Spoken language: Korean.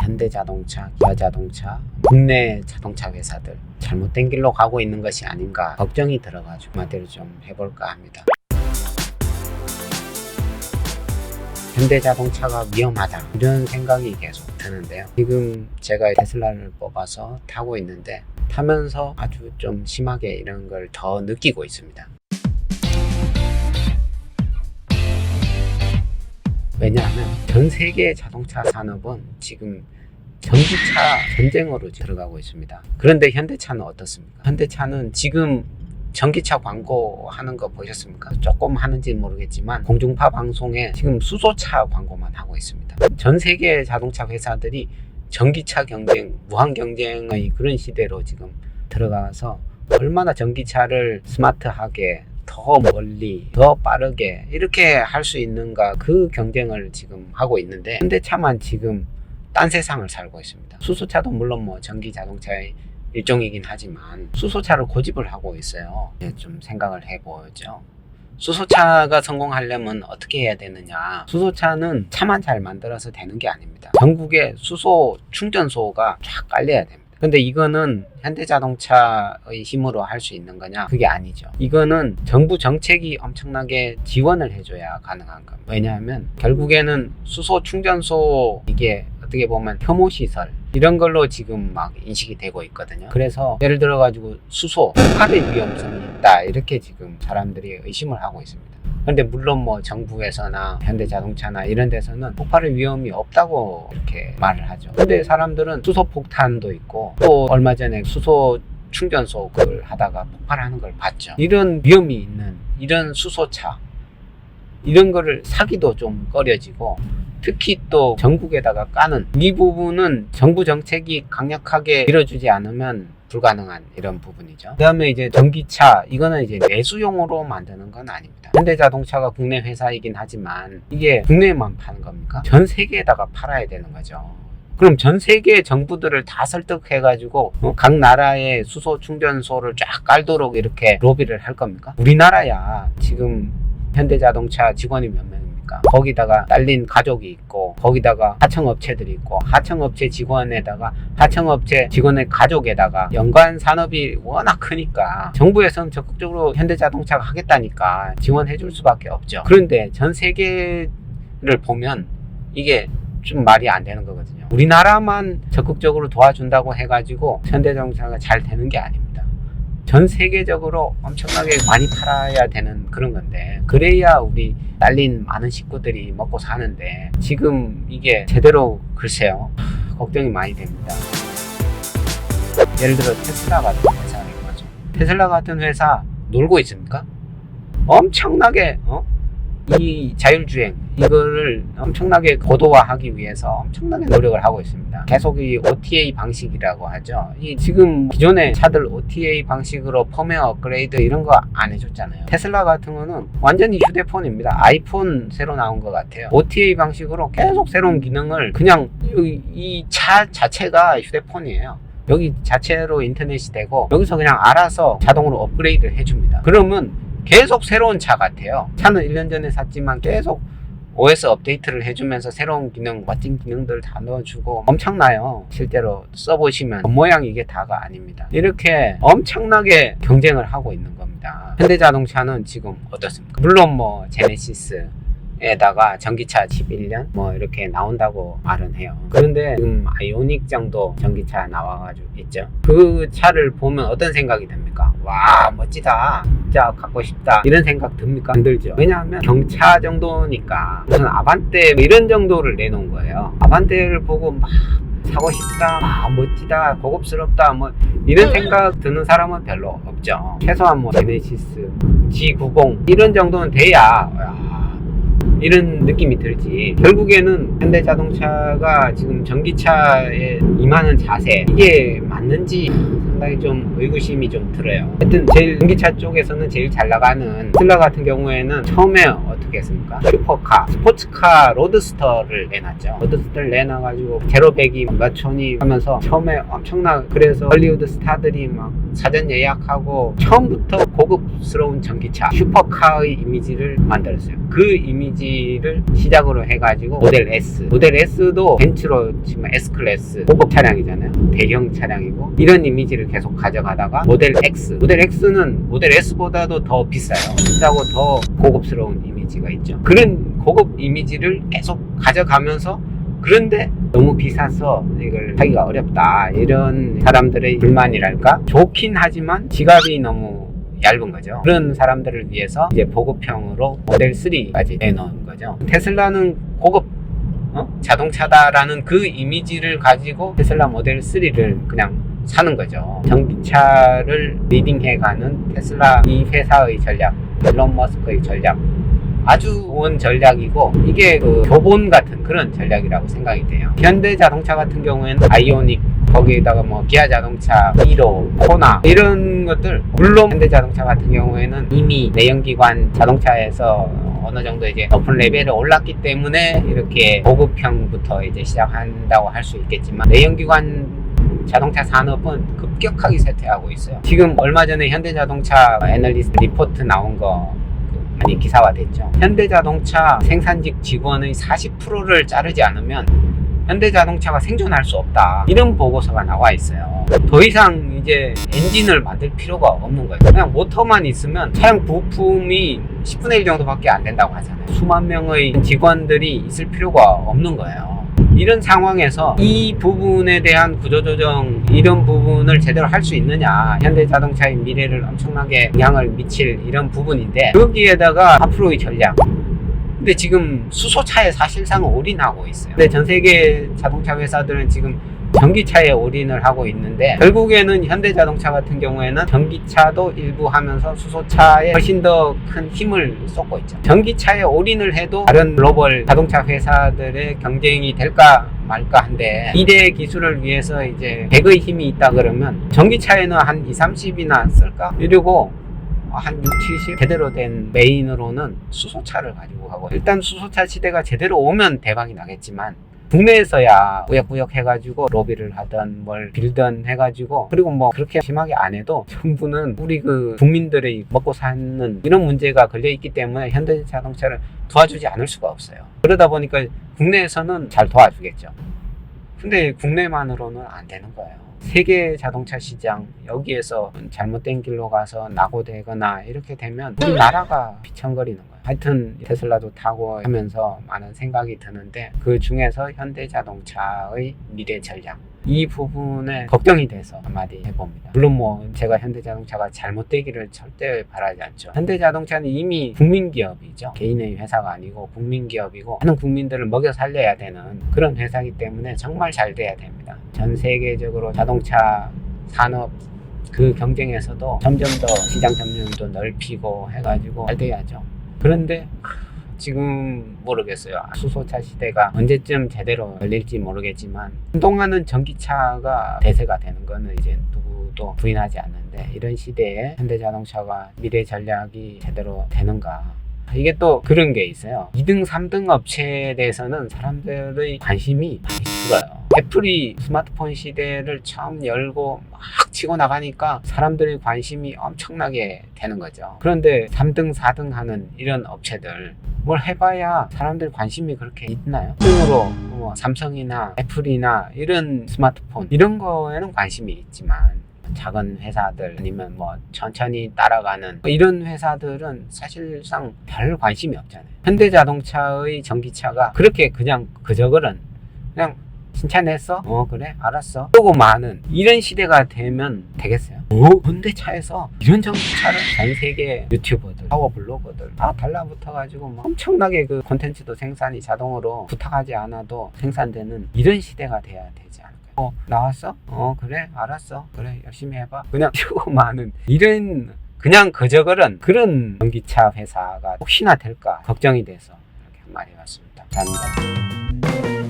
현대자동차, 기아자동차, 국내 자동차 회사들 잘못된 길로 가고 있는 것이 아닌가 걱정이 들어가지고 한마디로 좀 해볼까 합니다. 현대자동차가 위험하다 이런 생각이 계속 드는데요. 지금 제가 테슬라를 뽑아서 타고 있는데 타면서 아주 좀 심하게 이런 걸 더 느끼고 있습니다. 왜냐하면 전 세계 자동차 산업은 지금 전기차 전쟁으로 들어가고 있습니다. 그런데 현대차는 어떻습니까? 현대차는 지금 전기차 광고 하는 거 보셨습니까? 조금 하는지 모르겠지만 공중파 방송에 지금 수소차 광고만 하고 있습니다. 전 세계 자동차 회사들이 전기차 경쟁, 무한 경쟁의 그런 시대로 지금 들어가서 얼마나 전기차를 스마트하게 더 멀리 더 빠르게 이렇게 할 수 있는가 그 경쟁을 지금 하고 있는데 현대차만 지금 딴 세상을 살고 있습니다. 수소차도 물론 뭐 전기 자동차의 일종이긴 하지만 수소차를 고집을 하고 있어요. 좀 생각을 해보죠. 수소차가 성공하려면 어떻게 해야 되느냐. 수소차는 차만 잘 만들어서 되는 게 아닙니다. 전국에 수소 충전소가 쫙 깔려야 됩니다. 근데 이거는 현대자동차의 힘으로 할 수 있는 거냐? 그게 아니죠. 이거는 정부 정책이 엄청나게 지원을 해줘야 가능한 겁니다. 왜냐하면 결국에는 수소 충전소 이게 어떻게 보면 혐오시설 이런 걸로 지금 막 인식이 되고 있거든요. 그래서 예를 들어 가지고 수소 폭발의 위험성이 있다 이렇게 지금 사람들이 의심을 하고 있습니다. 그런데 물론 뭐 정부에서나 현대자동차나 이런 데서는 폭발의 위험이 없다고 이렇게 말을 하죠. 근데 사람들은 수소 폭탄도 있고 또 얼마 전에 수소 충전소 그걸 하다가 폭발하는 걸 봤죠. 이런 위험이 있는 이런 수소차 이런 거를 사기도 좀 꺼려지고 특히 또 전국에다가 까는 이 부분은 정부 정책이 강력하게 밀어주지 않으면 불가능한 이런 부분이죠. 그 다음에 이제 전기차 이거는 이제 내수용으로 만드는 건 아닙니다. 현대자동차가 국내 회사이긴 하지만 이게 국내에만 파는 겁니까? 전 세계에다가 팔아야 되는 거죠. 그럼 전 세계 정부들을 다 설득해가지고 각 나라의 수소 충전소를 쫙 깔도록 이렇게 로비를 할 겁니까? 우리나라야 지금 현대자동차 직원이 몇 명입니까? 거기다가 딸린 가족이 있고 거기다가 하청업체들이 있고 하청업체 직원에다가 하청업체 직원의 가족에다가 연관 산업이 워낙 크니까 정부에서는 적극적으로 현대자동차가 하겠다니까 지원해 줄 수밖에 없죠. 그런데 전 세계를 보면 이게 좀 말이 안 되는 거거든요. 우리나라만 적극적으로 도와준다고 해가지고 현대자동차가 잘 되는 게 아닙니다. 전 세계적으로 엄청나게 많이 팔아야 되는 그런 건데 그래야 우리 딸린 많은 식구들이 먹고 사는데 지금 이게 제대로 글쎄요 걱정이 많이 됩니다. 예를 들어 테슬라 같은 회사를 보죠. 테슬라 같은 회사 놀고 있습니까? 엄청나게 이 자율주행 이거를 엄청나게 고도화하기 위해서 엄청나게 노력을 하고 있습니다. 계속 이 OTA 방식이라고 하죠. 이 지금 기존의 차들 OTA 방식으로 펌웨어 업그레이드 이런 거 안 해줬잖아요. 테슬라 같은 거는 완전히 휴대폰입니다. 아이폰 새로 나온 것 같아요. OTA 방식으로 계속 새로운 기능을 그냥 이 차 자체가 휴대폰이에요. 여기 자체로 인터넷이 되고 여기서 그냥 알아서 자동으로 업그레이드를 해줍니다. 그러면 계속 새로운 차 같아요. 차는 1년 전에 샀지만 계속 OS 업데이트를 해주면서 새로운 기능, 멋진 기능들 다 넣어주고 엄청나요. 실제로 써보시면 겉모양 이게 다가 아닙니다. 이렇게 엄청나게 경쟁을 하고 있는 겁니다. 현대자동차는 지금 어떻습니까? 물론 뭐 제네시스 에다가 전기차 11년 뭐 이렇게 나온다고 말은 해요. 그런데 지금 아이오닉 정도 전기차 나와가지고 있죠. 그 차를 보면 어떤 생각이 듭니까? 와 멋지다, 진짜 갖고 싶다 이런 생각 듭니까? 안 들죠. 왜냐하면 경차 정도니까 무슨 아반떼 이런 정도를 내놓은 거예요. 아반떼를 보고 막 사고 싶다, 멋지다, 고급스럽다 뭐 이런 생각 드는 사람은 별로 없죠. 최소한 뭐 제네시스, G90 이런 정도는 돼야 이런 느낌이 들지. 결국에는 현대자동차가 지금 전기차에 임하는 자세 이게 맞는지 상당히 좀 의구심이 좀 들어요. 하여튼 제일 전기차 쪽에서는 제일 잘 나가는 테슬라 같은 경우에는 처음에 어떻게 했습니까? 슈퍼카, 스포츠카 로드스터를 내놨죠. 로드스터를 내놔가지고 제로백이 몇 촌이 하면서 처음에 엄청나, 그래서 hollywood 스타들이 막 사전 예약하고 처음부터 고급스러운 전기차 슈퍼카의 이미지를 만들었어요. 그 이미지를 시작으로 해가지고 모델 S, 모델 S도 벤츠로 치면 S클래스 고급 차량이잖아요. 대형 차량이고, 이런 이미지를 계속 가져가다가 모델 X, 모델 X는 모델 S보다도 더 비싸요. 비싸고 더 고급스러운 이미지가 있죠. 그런 고급 이미지를 계속 가져가면서, 그런데 너무 비싸서 이걸 하기가 어렵다, 이런 사람들의 불만이랄까? 좋긴 하지만 지갑이 너무 얇은 거죠. 그런 사람들을 위해서 이제 보급형으로 모델 3까지 내놓은 거죠. 테슬라는 고급 자동차다라는 그 이미지를 가지고 테슬라 모델 3를 그냥 사는 거죠. 전기차를 리딩해가는 테슬라 이 회사의 전략, 일론 머스크의 전략, 아주 좋은 전략이고, 이게 그 교본 같은 그런 전략이라고 생각이 돼요. 현대 자동차 같은 경우에는 아이오닉, 거기에다가 뭐 기아 자동차, 니로, 코나 이런 것들, 물론 현대 자동차 같은 경우에는 이미 내연기관 자동차에서 어느 정도 이제 높은 레벨에 올랐기 때문에 이렇게 고급형부터 이제 시작한다고 할 수 있겠지만, 내연기관 자동차 산업은 급격하게 쇠퇴하고 있어요. 지금 얼마 전에 현대자동차 애널리스트 리포트 나온 거 많이 기사화됐죠. 현대자동차 생산직 직원의 40%를 자르지 않으면 현대자동차가 생존할 수 없다, 이런 보고서가 나와 있어요. 더 이상 이제 엔진을 만들 필요가 없는 거예요. 그냥 모터만 있으면 차량 부품이 10분의 1 정도밖에 안 된다고 하잖아요. 수만 명의 직원들이 있을 필요가 없는 거예요. 이런 상황에서 이 부분에 대한 구조조정, 이런 부분을 제대로 할 수 있느냐, 현대자동차의 미래를 엄청나게 영향을 미칠 이런 부분인데, 여기에다가 앞으로의 전략, 근데 지금 수소차에 사실상 올인하고 있어요. 근데 전 세계 자동차 회사들은 지금 전기차에 올인을 하고 있는데, 결국에는 현대자동차 같은 경우에는 전기차도 일부 하면서 수소차에 훨씬 더 큰 힘을 쏟고 있죠. 전기차에 올인을 해도 다른 글로벌 자동차 회사들의 경쟁이 될까 말까 한데, 2대 기술을 위해서 이제 100의 힘이 있다 그러면 전기차에는 한 2, 30이나 쓸까? 이러고 한 6, 70 제대로 된 메인으로는 수소차를 가지고 가고, 일단 수소차 시대가 제대로 오면 대박이 나겠지만, 국내에서야 꾸역꾸역 해가지고 로비를 하든 뭘 빌든 해가지고, 그리고 뭐 그렇게 심하게 안 해도 정부는 우리 그 국민들의 먹고 사는 이런 문제가 걸려있기 때문에 현대자동차를 도와주지 않을 수가 없어요. 그러다 보니까 국내에서는 잘 도와주겠죠. 근데 국내만으로는 안 되는 거예요. 세계 자동차 시장, 여기에서 잘못된 길로 가서 낙오되거나 이렇게 되면 우리나라가 비천거리는 거예요. 하여튼 테슬라도 타고 하면서 많은 생각이 드는데, 그 중에서 현대자동차의 미래 전략, 이 부분에 걱정이 돼서 한마디 해봅니다. 물론 뭐 제가 현대자동차가 잘못되기를 절대 바라지 않죠. 현대자동차는 이미 국민기업이죠. 개인의 회사가 아니고 국민기업이고, 많은 국민들을 먹여 살려야 되는 그런 회사이기 때문에 정말 잘 돼야 됩니다. 전 세계적으로 자동차 산업 그 경쟁에서도 점점 더 시장 점유율도 넓히고 해가지고 잘 돼야죠. 그런데 지금 모르겠어요. 수소차 시대가 언제쯤 제대로 열릴지 모르겠지만, 한동안은 전기차가 대세가 되는 거는 이제 누구도 부인하지 않는데, 이런 시대에 현대자동차가 미래 전략이 제대로 되는가, 이게 또 그런 게 있어요. 2등, 3등 업체에 대해서는 사람들의 관심이 많이 줄어요. 애플이 스마트폰 시대를 처음 열고 막 치고 나가니까 사람들의 관심이 엄청나게 되는 거죠. 그런데 3등, 4등 하는 이런 업체들 뭘 해봐야 사람들 관심이 그렇게 있나요? 1등으로 뭐 삼성이나 애플이나 이런 스마트폰, 이런 거에는 관심이 있지만, 작은 회사들 아니면 뭐 천천히 따라가는 이런 회사들은 사실상 별 관심이 없잖아요. 현대자동차의 전기차가 그렇게 그냥 그저그런 그냥 칭찬했어? 그래 알았어 그러고 많은 이런 시대가 되면 되겠어요? 현대차에서 이런 전기차를 전 세계 유튜버들, 파워 블로거들 다 달라붙어 가지고 뭐 엄청나게 그 콘텐츠도 생산이 자동으로 부탁하지 않아도 생산되는 이런 시대가 돼야 되지 않을까요? 나왔어? 그래 알았어 그래 열심히 해봐 그냥 이러고 많은 이런 그냥 그저그런 그런 전기차 회사가 혹시나 될까 걱정이 돼서 이렇게 한 말이 왔습니다. 감사합니다.